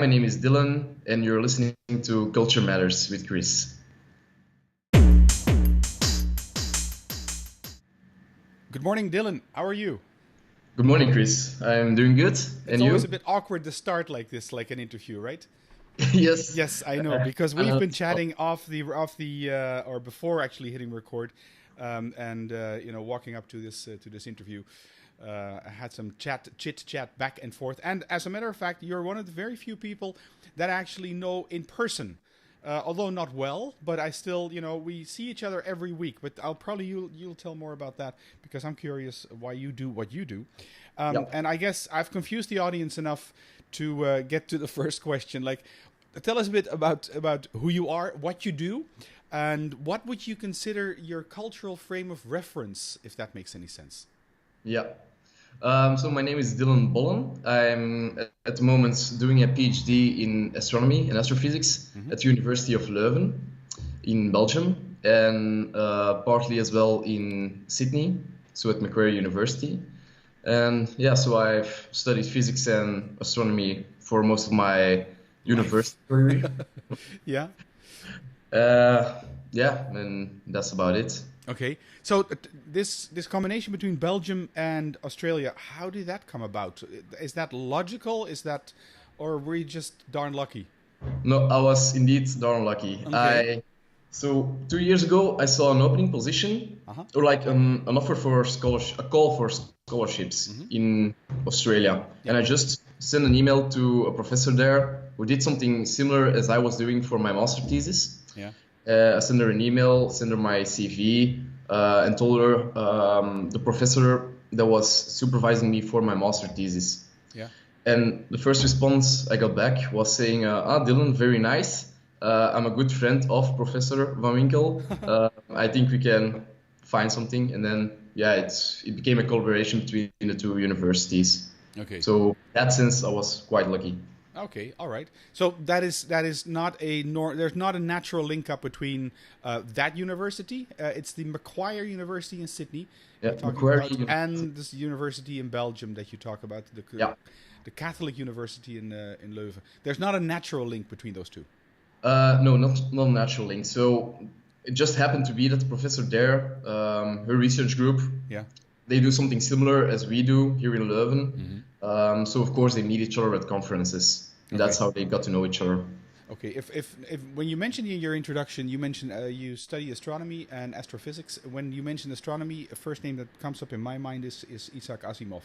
my name is Dylan, and you're listening to Culture Matters with Chris. Good morning, Dylan. How are you? Good morning, Chris. I'm doing good. It's always a bit awkward to start like this, like an interview, right? Yes. Yes, I know, because we've been chatting or before actually hitting record, and walking up to this interview. I had some chit chat back and forth, and as a matter of fact, you're one of the very few people that I actually know in person. Although not well, but I still, we see each other every week. But you'll tell more about that, because I'm curious why you do what you do. And I guess I've confused the audience enough to get to the first question. Like, tell us a bit about who you are, what you do, and what would you consider your cultural frame of reference, if that makes any sense. Yeah. So my name is Dylan Bollen. I'm at the moment doing a Ph.D. in astronomy and astrophysics at the University of Leuven in Belgium, and partly as well in Sydney, so at Macquarie University. And yeah, so I've studied physics and astronomy for most of my university career. Yeah. And that's about it. Okay, so this combination between Belgium and Australia, how did that come about? Is that logical? Or were you just darn lucky? No, I was indeed darn lucky. Okay. So 2 years ago, I saw an opening position, or like an offer for a call for scholarships in Australia, and I just sent an email to a professor there who did something similar as I was doing for my master thesis. Yeah. I sent her an email, sent her my CV, and told her the professor that was supervising me for my master thesis. Yeah. And the first response I got back was saying, Dylan, very nice. I'm a good friend of Professor Van Winkel. I think we can find something. And then, it became a collaboration between the two universities. Okay. So in that sense, I was quite lucky. Okay, all right. So that is not there's not a natural link up between that university. It's the Macquarie University in Sydney, and this university in Belgium that you talk about, the Catholic University in Leuven. There's not a natural link between those two. No, not a natural link. So it just happened to be that the professor there, her research group, they do something similar as we do here in Leuven. So of course they meet each other at conferences. And that's how they got to know each other. Okay. If when you mentioned in your introduction, you mentioned you study astronomy and astrophysics. When you mention astronomy, the first name that comes up in my mind is Isaac Asimov,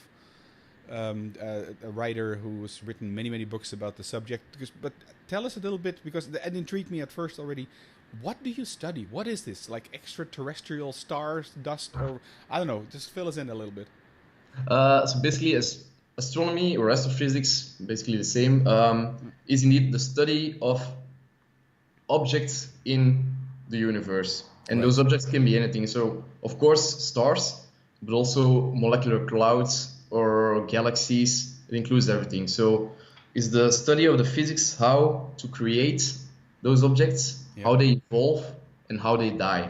a writer who's written many books about the subject. But tell us a little bit, because it intrigued me at first already. What do you study? What is this? Like extraterrestrial stars, dust, or I don't know. Just fill us in a little bit. So basically, astronomy or astrophysics, basically the same, is indeed the study of objects in the universe. And those objects can be anything. So, of course, stars, but also molecular clouds or galaxies. It includes everything. So it's the study of the physics, how to create those objects, how they evolve, and how they die.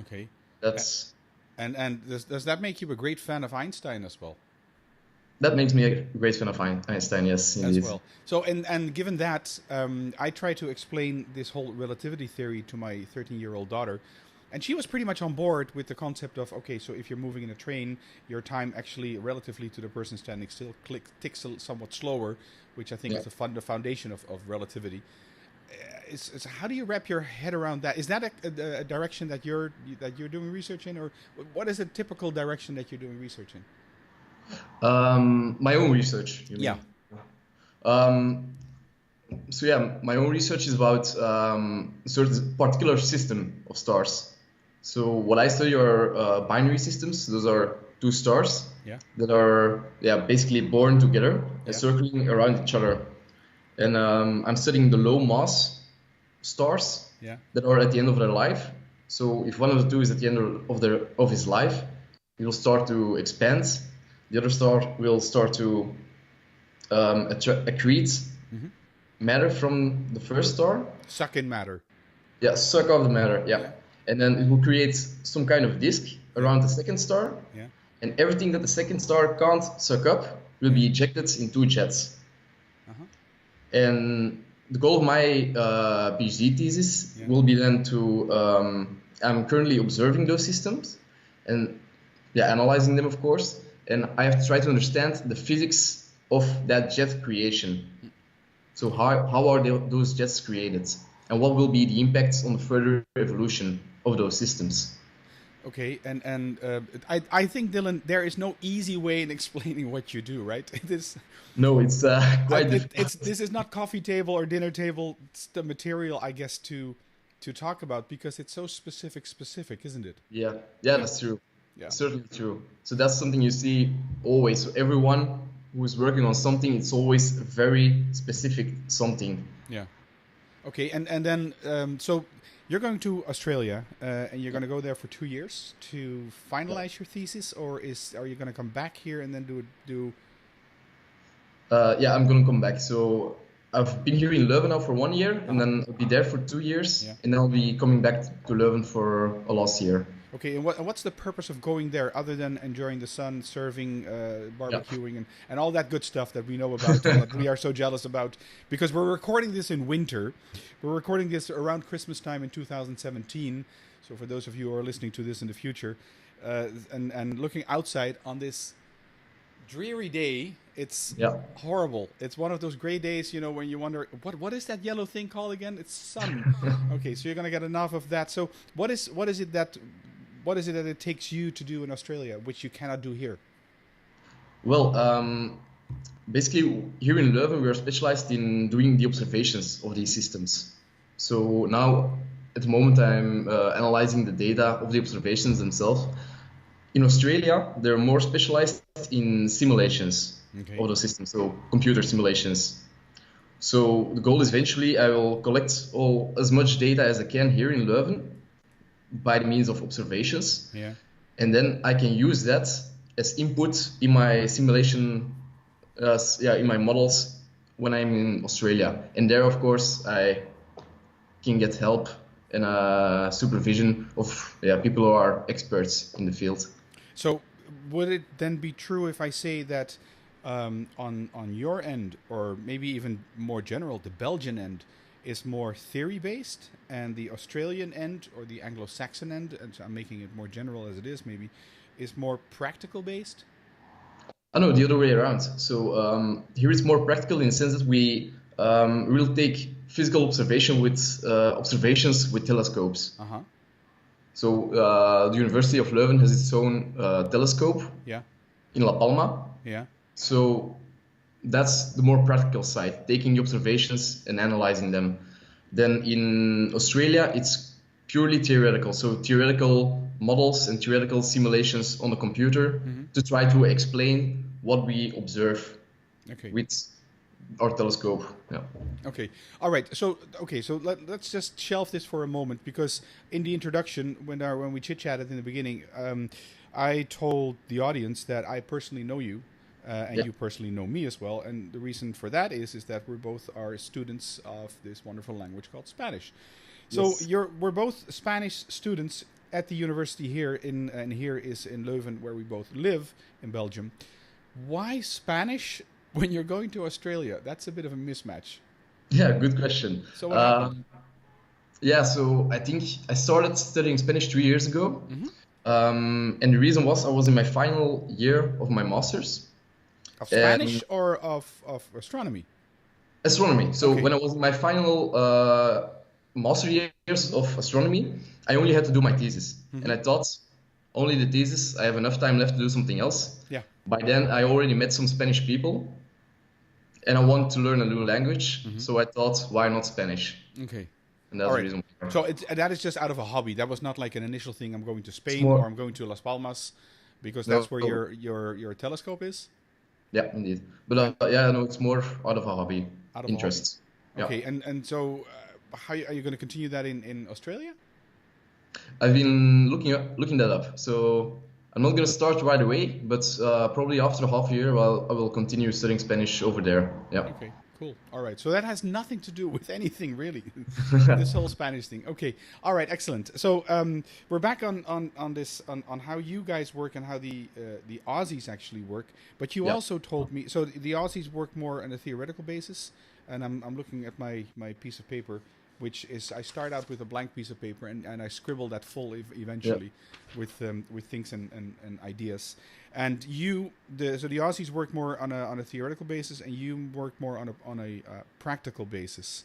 Okay. That's and does that make you a great fan of Einstein as well? That makes me a great fan of Einstein, yes, indeed. As well. So, and given that, I try to explain this whole relativity theory to my 13-year-old daughter, and she was pretty much on board with the concept of, okay, so if you're moving in a train, your time actually, relatively to the person standing still, ticks somewhat slower, which I think is the foundation of relativity. How do you wrap your head around that? Is that a direction that you're doing research in, or what is a typical direction that you're doing research in? My own research. You mean? My own research is about sort of particular system of stars. So what I study are binary systems. Those are two stars that are basically born together and circling around each other. And I'm studying the low mass stars that are at the end of their life. So if one of the two is at the end of his life, it will start to expand. The other star will start to accrete matter from the first star. Suck in matter. Yeah, suck off the matter, And then it will create some kind of disk around the second star. Yeah. And everything that the second star can't suck up will be ejected in two jets. And the goal of my PhD thesis will be then to, I'm currently observing those systems and analyzing them, of course. And I have to try to understand the physics of that jet creation. So how are those jets created? And what will be the impacts on the further evolution of those systems? Okay, and I think, Dylan, there is no easy way in explaining what you do, right? No, it's quite difficult. This is not coffee table or dinner table material, I guess, to talk about, because it's so specific, isn't it? Yeah, that's true. Yeah. Certainly true. So that's something you see always. So everyone who's working on something, it's always very specific something. Yeah. Okay, and then so you're going to Australia, and you're going to go there for 2 years to finalize your thesis, or are you going to come back here and then do? I'm going to come back. So I've been here in Leuven now for 1 year, and then I'll be there for 2 years, and then I'll be coming back to Leuven for a last year. Okay, and what's the purpose of going there other than enjoying the sun, surfing, barbecuing, and all that good stuff that we know about and that we are so jealous about? Because we're recording this in winter. We're recording this around Christmas time in 2017. So for those of you who are listening to this in the future, and looking outside on this dreary day, it's horrible. It's one of those gray days, when you wonder, what is that yellow thing called again? It's sun. Okay, so you're going to get enough of that. So what is it that it takes you to do in Australia, which you cannot do here? Well, basically, here in Leuven, we are specialized in doing the observations of these systems. So now, at the moment, I'm analyzing the data of the observations themselves. In Australia, they're more specialized in simulations of the system, so computer simulations. So the goal is eventually I will collect as much data as I can here in Leuven by the means of observations. Yeah. And then I can use that as input in my simulation, in my models when I'm in Australia. And there, of course, I can get help and supervision of people who are experts in the field. So would it then be true if I say that on your end, or maybe even more general, the Belgian end is more theory-based, and the Australian end, or the Anglo-Saxon end, and so I'm making it more general as it is maybe, is more practical-based? I know, the other way around. So here it's more practical in the sense that we will take physical observations with telescopes. Uh-huh. So the University of Leuven has its own telescope in La Palma. Yeah. So that's the more practical side, taking the observations and analyzing them. Then in Australia, it's purely theoretical. So theoretical models and theoretical simulations on the computer to try to explain what we observe with our telescope. Yeah. Okay. All right. So let's just shelve this for a moment, because in the introduction, when we chit-chatted in the beginning, I told the audience that I personally know you, and you personally know me as well. And the reason for that is that we both are students of this wonderful language called Spanish. So we're both Spanish students at the university here and here is in Leuven, where we both live in Belgium. Why Spanish when you're going to Australia? That's a bit of a mismatch. Yeah, good question. So what happened? So I think I started studying Spanish 2 years ago. And the reason was I was in my final year of my master's. Of Spanish or of astronomy? Astronomy. So when I was in my final master years of astronomy, I only had to do my thesis. And I thought, only the thesis, I have enough time left to do something else. Yeah. By then, I already met some Spanish people, and I want to learn a new language. So I thought, why not Spanish? Okay. And that's the reason. So that is just out of a hobby. That was not like an initial thing. I'm going to Spain or I'm going to Las Palmas, because that's where your telescope is. Yeah, indeed. But it's more out of a hobby, interest. Okay, yeah. And so how are you going to continue that in Australia? I've been looking that up. So I'm not going to start right away, but probably after half a year, I will continue studying Spanish over there. Yeah. Okay, cool. All right. So that has nothing to do with anything, really, this whole Spanish thing. Okay. All right. Excellent. So we're back on this, on how you guys work and how the Aussies actually work. But you also told me, so the Aussies work more on a theoretical basis, and I'm looking at my piece of paper, which is I start out with a blank piece of paper and I scribble that full eventually with things and ideas. And so the Aussies work more on a theoretical basis, and you work more on a practical basis.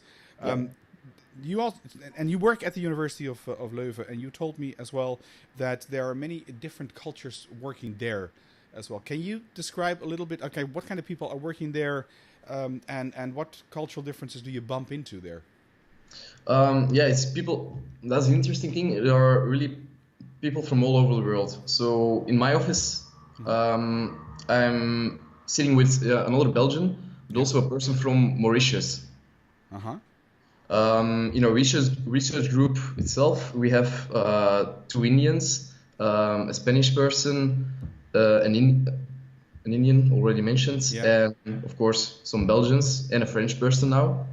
You work at the University of Leuven, and you told me as well that there are many different cultures working there as well. Can you describe a little bit, okay, what kind of people are working there, and what cultural differences do you bump into there? It's people. That's an interesting thing. There are really people from all over the world. So in my office, I'm sitting with another Belgian, but also a person from Mauritius. In our research group itself, we have 2 Indians, a Spanish person, an Indian already mentioned, and of course some Belgians and a French person now.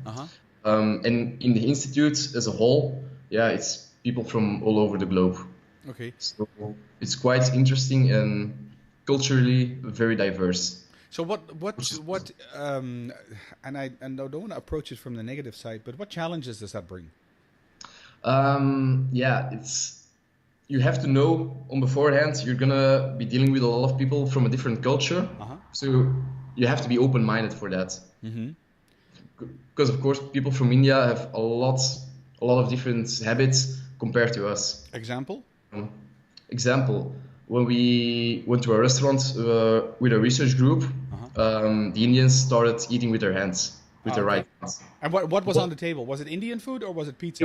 And in the institute as a whole, it's people from all over the globe. Okay. So it's quite interesting and culturally very diverse. So and I don't want to approach it from the negative side, but what challenges does that bring? You have to know on beforehand you're gonna be dealing with a lot of people from a different culture, so you have to be open-minded for that. Because of course people from India have a lot of different habits compared to us. Example, when we went to a restaurant with a research group, the Indians started eating with their hands, with their right hands. And what was on the table? Was it Indian food or was it pizza?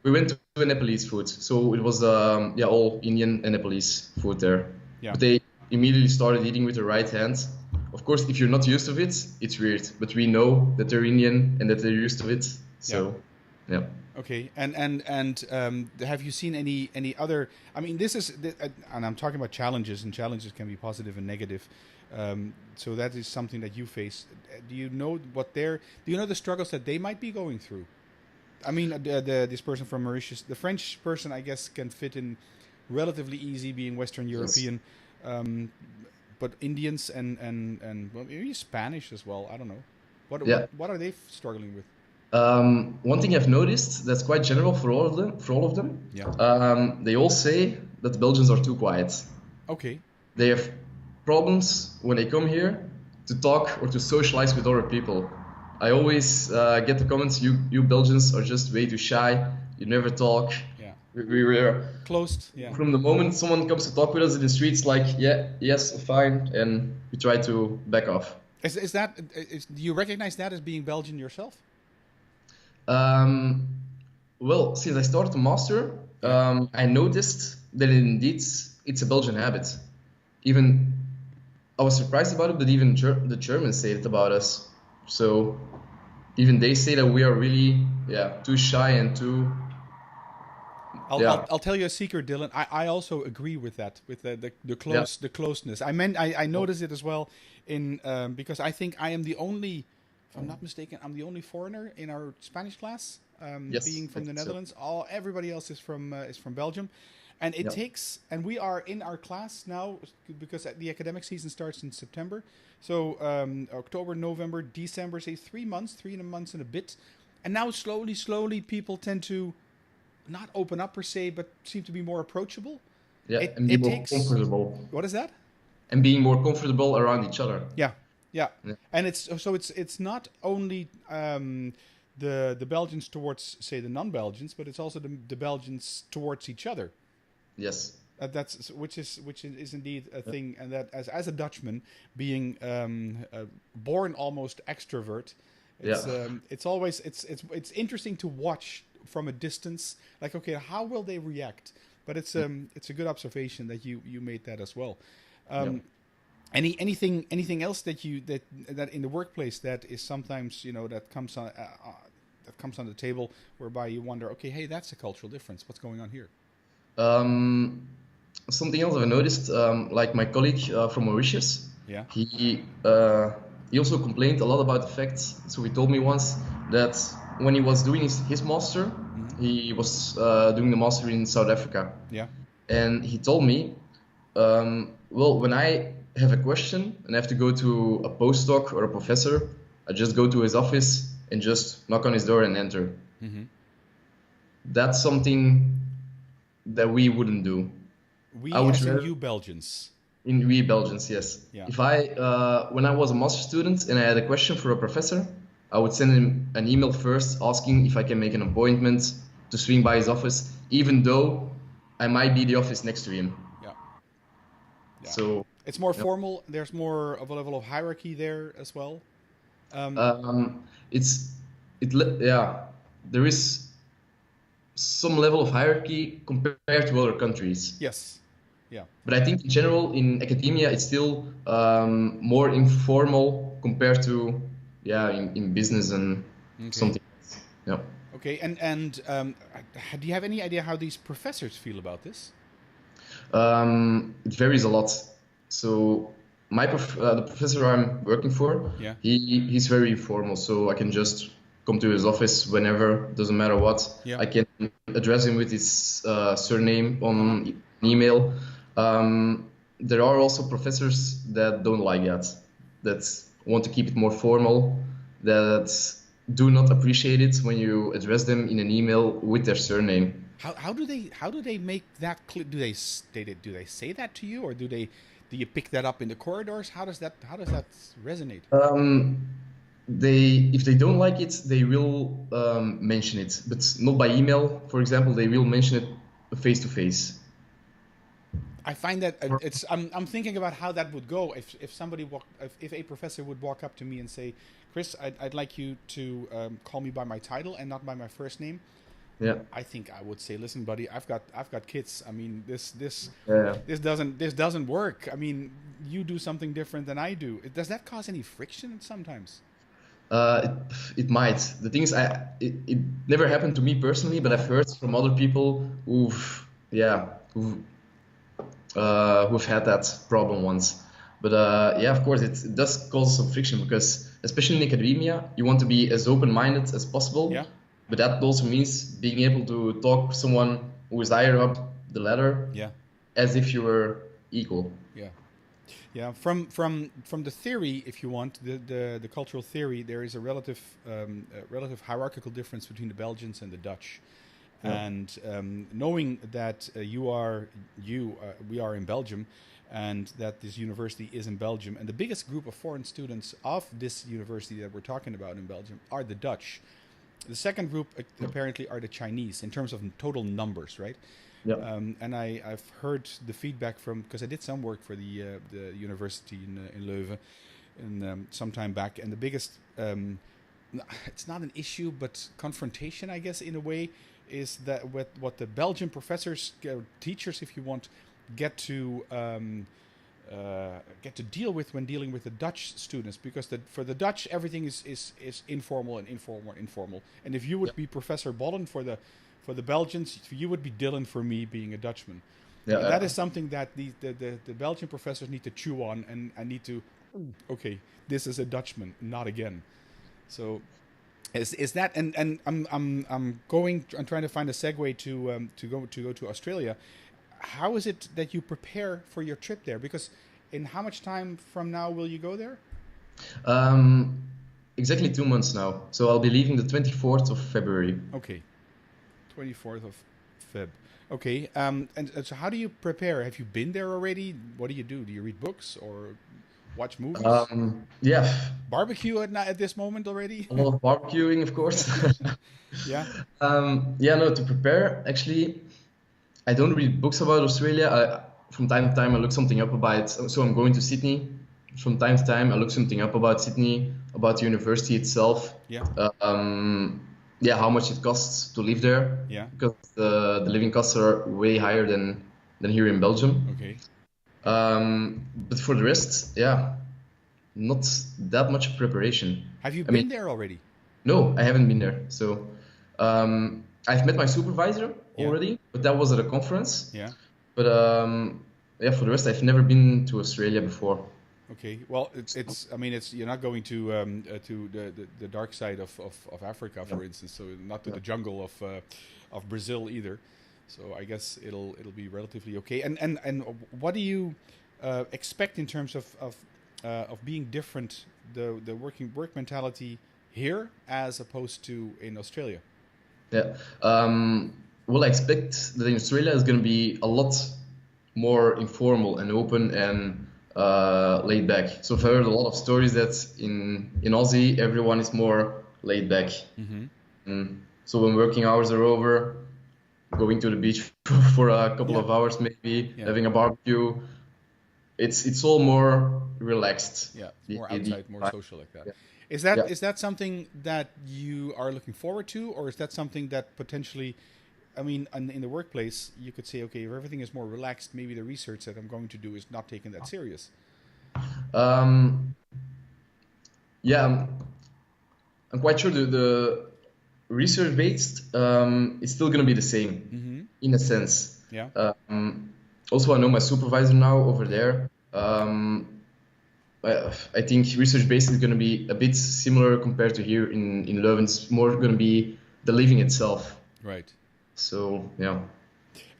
We went to Nepalese food, so it was all Indian and Nepalese food there. But they immediately started eating with their right hand. Of course, if you're not used to it, it's weird. But we know that they're Indian and that they're used to it. So, Okay, and have you seen any other? I mean, and I'm talking about challenges, and challenges can be positive and negative. So that is something that you face. Do you know the struggles that they might be going through? I mean, this person from Mauritius, the French person, I guess, can fit in relatively easy, being Western European. But Indians and well, maybe Spanish as well. I don't know. What are they struggling with? One thing I've noticed that's quite general for all of them. They all say that the Belgians are too quiet. Okay. They have problems when they come here to talk or to socialize with other people. I always get the comments, you Belgians are just way too shy. You never talk. We were closed. From the moment someone comes to talk with us in the streets, like, yes, fine, and we try to back off. Do you recognize that as being Belgian yourself? Well, since I started the master, I noticed that indeed it's a Belgian habit. Even I was surprised about it, but even the Germans say it about us. So even they say that we are really too shy and too. I'll tell you a secret, Dylan. I also agree with that, with the closeness. I noticed it as well because I think I am the only, if I'm not mistaken, I'm the only foreigner in our Spanish class, being from the Netherlands. Everybody else is from Belgium, and and we are in our class now because the academic season starts in September. So October, November, December, say 3 months and a bit, and now slowly people tend to not open up per se, but seem to be more approachable. And be more comfortable. What is that? And being more comfortable around each other. Yeah. And it's not only the Belgians towards, say, the non-Belgians, but it's also the Belgians towards each other. Yes. Which is indeed a thing, and that as a Dutchman, being born almost extrovert, it's always it's interesting to watch from a distance, like, okay, how will they react? But it's a good observation that you made that as well. Anything else that in the workplace that is sometimes that comes on the table, whereby you wonder, okay, hey, that's a cultural difference. What's going on here? Something else I've noticed, like my colleague from Mauritius, he also complained a lot about the fact. So he told me once that when he was doing his master, he was doing the master in South Africa. And he told me, well, when I have a question and I have to go to a postdoc or a professor, I just go to his office and just knock on his door and enter. That's something that we wouldn't do. We, as in you Belgians. We Belgians, yes. Yeah. If when I was a master student and I had a question for a professor, I would send him an email first asking if I can make an appointment to swing by his office, even though I might be the office next to him. Yeah. So it's more formal. There's more of a level of hierarchy there as well. There is some level of hierarchy compared to other countries. Yes. Yeah. But I think in general in academia it's still more informal compared to in business and something else. Yeah. Okay. And do you have any idea how these professors feel about this? It varies a lot. So the professor I'm working for, he's very informal. So I can just come to his office whenever, doesn't matter what. Yeah. I can address him with his surname on email. There are also professors that don't like that want to keep it more formal, that do not appreciate it when you address them in an email with their surname. How do they make that clear? Do they say that to you, or do you pick that up in the corridors? How does that resonate? If they don't like it, they will mention it, but not by email. For example, they will mention it face to face. I find that I'm thinking about how that would go if a professor would walk up to me and say, Chris, I'd like you to call me by my title and not by my first name. Yeah. I think I would say, listen, buddy, I've got kids. I mean, this doesn't work. I mean, you do something different than I do. Does that cause any friction sometimes? It might. The thing is, it never happened to me personally, but I've heard from other people who've had that problem once. But of course, it does cause some friction because, especially in academia, you want to be as open-minded as possible. Yeah. But that also means being able to talk to someone who is higher up the ladder, as if you were equal. Yeah. Yeah. From the theory, if you want, the cultural theory, there is a relative hierarchical difference between the Belgians and the Dutch. And knowing that we are in Belgium, and that this university is in Belgium, and the biggest group of foreign students of this university that we're talking about in Belgium are the Dutch. The second group apparently are the Chinese in terms of total numbers, right? Yeah. And I've heard the feedback from, because I did some work for the university in Leuven some time back, and the biggest, it's not an issue, but confrontation, I guess, in a way, is that what the Belgian professors, teachers, if you want, get to deal with when dealing with the Dutch students, because for the Dutch everything is informal, and if you would be Professor Bollen for the Belgians, you would be Dylan for me being a Dutchman. That is something that the Belgian professors need to chew on and need to, okay, this is a Dutchman, not again. So is that, and I'm trying to find a segue to go to Australia. How is it that you prepare for your trip there? Because in how much time from now will you go there? Exactly 2 months now. So I'll be leaving the 24th of February. Okay, 24th of Feb. Okay, and so how do you prepare? Have you been there already? What do you do? Do you read books or watch movies? Barbecue at this moment already? A lot of barbecuing, of course. Yeah. To prepare, actually, I don't read books about Australia. From time to time, I look something up about it. So I'm going to Sydney. From time to time, I look something up about Sydney, about the university itself. Yeah. How much it costs to live there. Yeah. Because the living costs are way higher than here in Belgium. Okay. But for the rest, not that much preparation. Have you been there already? No, I haven't been there. So I've met my supervisor already, but that was at a conference. Yeah. But for the rest, I've never been to Australia before. Okay. Well, it's you're not going to the dark side of Africa, for instance. So not to the jungle of Brazil either. So I guess it'll be relatively okay. And what do you expect in terms of being different, the work mentality here as opposed to in Australia? Yeah. Well, I expect that in Australia is going to be a lot more informal and open and laid back. So I've heard a lot of stories that in Aussie everyone is more laid back. So when working hours are over, going to the beach for a couple of hours, maybe having a barbecue, it's all more relaxed. Yeah, more outside, more social like that. Yeah. Is that something that you are looking forward to, or is that something that potentially, I mean, in the workplace, you could say, okay, if everything is more relaxed, maybe the research that I'm going to do is not taken that serious? Yeah, I'm quite sure the research based is still going to be the same in a sense. Yeah. Also, I know my supervisor now over there. I think research based is going to be a bit similar compared to here in Leuven. It's more going to be the living itself. Right. So yeah.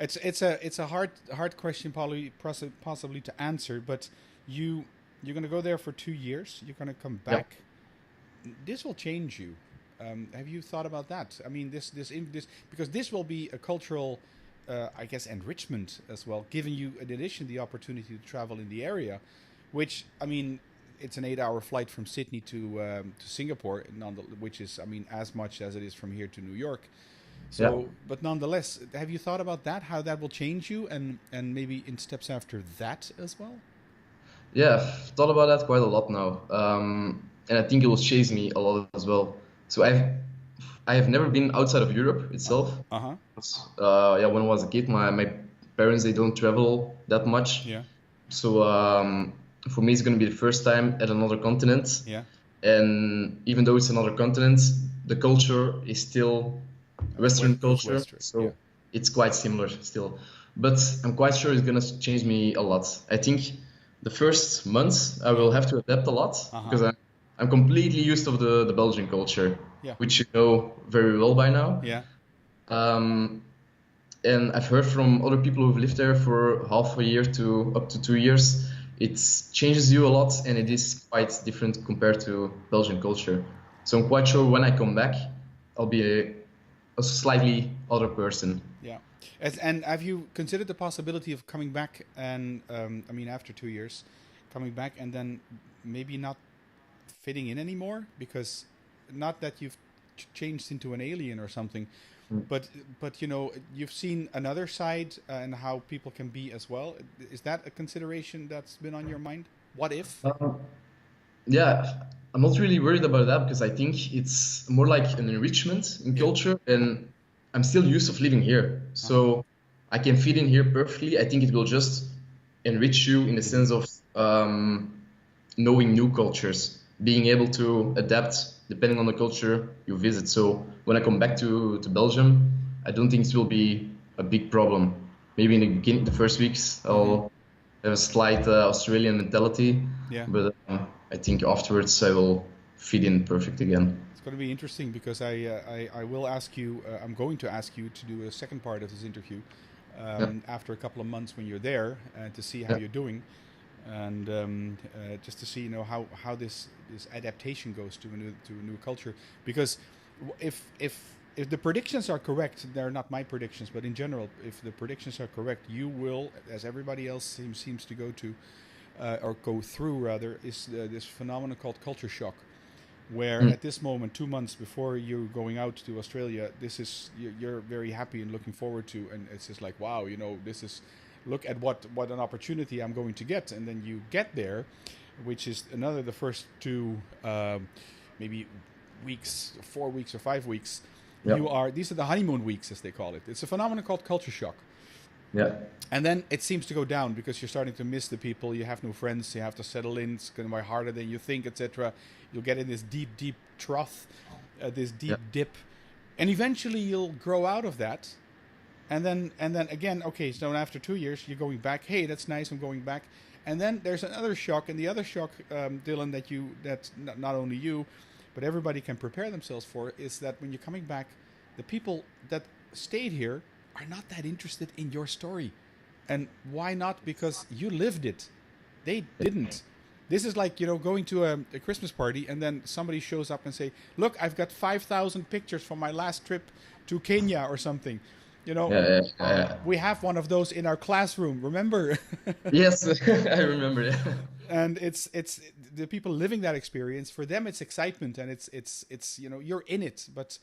It's a hard question possibly to answer, but you're going to go there for 2 years. You're going to come back. This will change you. Have you thought about that? I mean, this because this will be a cultural, I guess, enrichment as well, giving you in addition the opportunity to travel in the area, which, I mean, it's an 8-hour flight from Sydney to Singapore, which is, I mean, as much as it is from here to New York. So, but nonetheless, have you thought about that? How that will change you, and maybe in steps after that as well? Yeah, I've thought about that quite a lot now, and I think it will chase me a lot as well. So I have never been outside of Europe itself. Yeah, when I was a kid, my parents, they don't travel that much. Yeah. So for me, it's going to be the first time at another continent. Yeah. And even though it's another continent, the culture is still Western culture. So it's quite similar still. But I'm quite sure it's going to change me a lot. I think the first months I will have to adapt a lot because I'm completely used to the Belgian culture, which you know very well by now. Yeah. And I've heard from other people who've lived there for half a year to up to 2 years, it changes you a lot, and it is quite different compared to Belgian culture. So I'm quite sure when I come back, I'll be a slightly other person. Yeah. And have you considered the possibility of coming back and, I mean, after 2 years, coming back and then maybe not fitting in anymore? Because not that you've changed into an alien or something, but you know, you've seen another side and how people can be as well. Is that a consideration that's been on your mind? What if? Yeah, I'm not really worried about that because I think it's more like an enrichment in culture, and I'm still used to living here, so I can fit in here perfectly. I think it will just enrich you in the sense of knowing new cultures, being able to adapt depending on the culture you visit. So when I come back to Belgium, I don't think it will be a big problem. Maybe in the beginning, the first weeks, I'll have a slight Australian mentality, but I think afterwards I will fit in perfect again. It's going to be interesting because I will ask you, I'm going to ask you to do a second part of this interview after a couple of months when you're there to see how you're doing. And just to see, you know, how this adaptation goes to a new culture, because if the predictions are correct, they're not my predictions, but in general, if the predictions are correct, you will, as everybody else seems to go to or go through rather, is this phenomenon called culture shock, where at this moment, 2 months before you're going out to Australia, this is you're very happy and looking forward to, and it's just like, wow, you know, this is. Look at what an opportunity I'm going to get, and then you get there, which is the first 2 maybe weeks, 4 weeks or 5 weeks. These are the honeymoon weeks, as they call it. It's a phenomenon called culture shock. Yeah. And then it seems to go down because you're starting to miss the people. You have no friends. You have to settle in. It's going to be harder than you think, etc. You'll get in this deep trough, this deep dip, and eventually you'll grow out of that. And then again, okay, so after 2 years, you're going back. Hey, that's nice, I'm going back. And then there's another shock, and the other shock, Dylan, that not only you, but everybody can prepare themselves for, is that when you're coming back, the people that stayed here are not that interested in your story. And why not? Because you lived it. They didn't. This is like, going to a Christmas party and then somebody shows up and say, look, I've got 5,000 pictures from my last trip to Kenya or something. We have one of those in our classroom, remember? Yes, I remember. Yeah. And it's the people living that experience. For them, it's excitement, and it's you're in it. But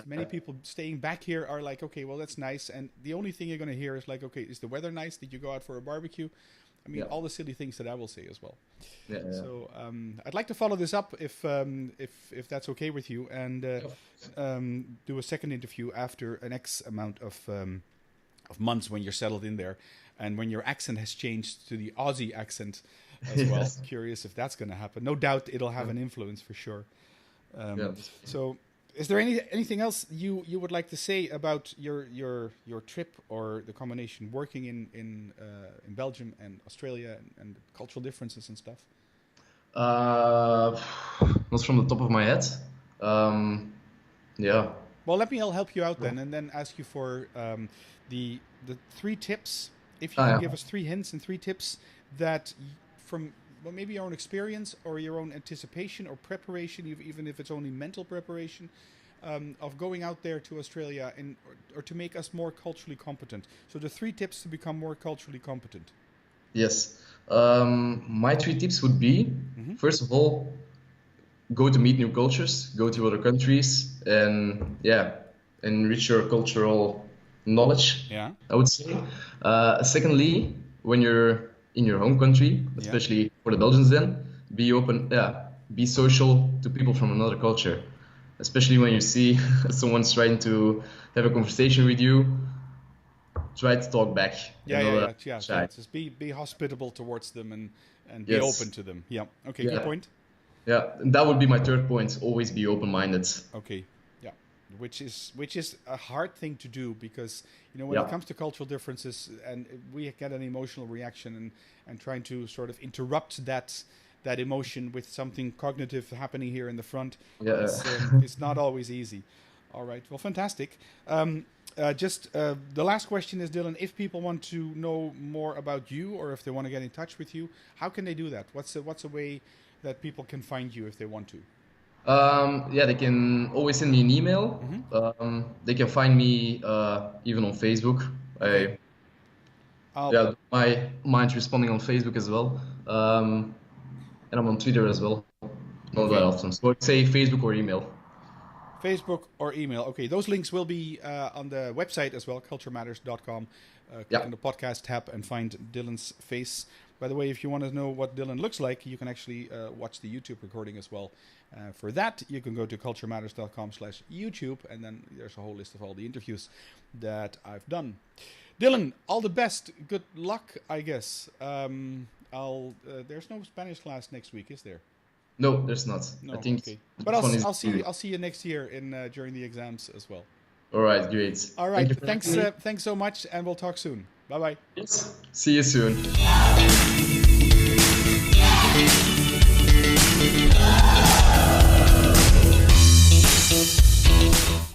many people staying back here are like, okay, well, that's nice. And the only thing you're going to hear is like, okay, is the weather nice? Did you go out for a barbecue? I mean, all the silly things that I will say as well. Yeah. So I'd like to follow this up if that's okay with you, and do a second interview after an X amount of months when you're settled in there, and when your accent has changed to the Aussie accent as well. Curious if that's going to happen. No doubt it'll have an influence for sure. So. Is there anything else you would like to say about your trip or the combination working in Belgium and Australia and cultural differences and stuff? Not from the top of my head. Yeah. Well, I'll help you out then, and then ask you for the 3 tips. If you can give us 3 hints and 3 tips that from maybe your own experience or your own anticipation or preparation, even if it's only mental preparation, of going out there to Australia or to make us more culturally competent. So the 3 tips to become more culturally competent. Yes. My 3 tips would be, first of all, go to meet new cultures, go to other countries, and enrich your cultural knowledge, I would say. Secondly, when you're in your home country, especially for the Belgians then, be open, be social to people from another culture. Especially when you see someone's trying to have a conversation with you, try to talk back. Just be hospitable towards them and be open to them. Yeah. Okay, good point. Yeah, and that would be my 3rd point. Always be open-minded. Okay. Yeah. Which is a hard thing to do, because when it comes to cultural differences, and we get an emotional reaction, and trying to sort of interrupt that emotion with something cognitive happening here in the front, it's not always easy. All right, well, fantastic. The last question is, Dylan, if people want to know more about you, or if they want to get in touch with you, how can they do that? What's a way that people can find you if they want to? They can always send me an email. They can find me even on Facebook. My mind's responding on Facebook as well. And I'm on Twitter as well. Not that often. So I'd say Facebook or email. Facebook or email. Okay, those links will be on the website as well, culturematters.com. Click on the podcast tab and find Dylan's face. By the way, if you want to know what Dylan looks like, you can actually watch the YouTube recording as well. For that, you can go to culturematters.com/YouTube, and then there's a whole list of all the interviews that I've done. Dylan, all the best. Good luck, I guess. There's no Spanish class next week, is there? No, there's not. No, I think. Okay. But I'll see you next year during the exams as well. All right, great. All right, thanks so much, and we'll talk soon. Bye bye. Yes. See you soon.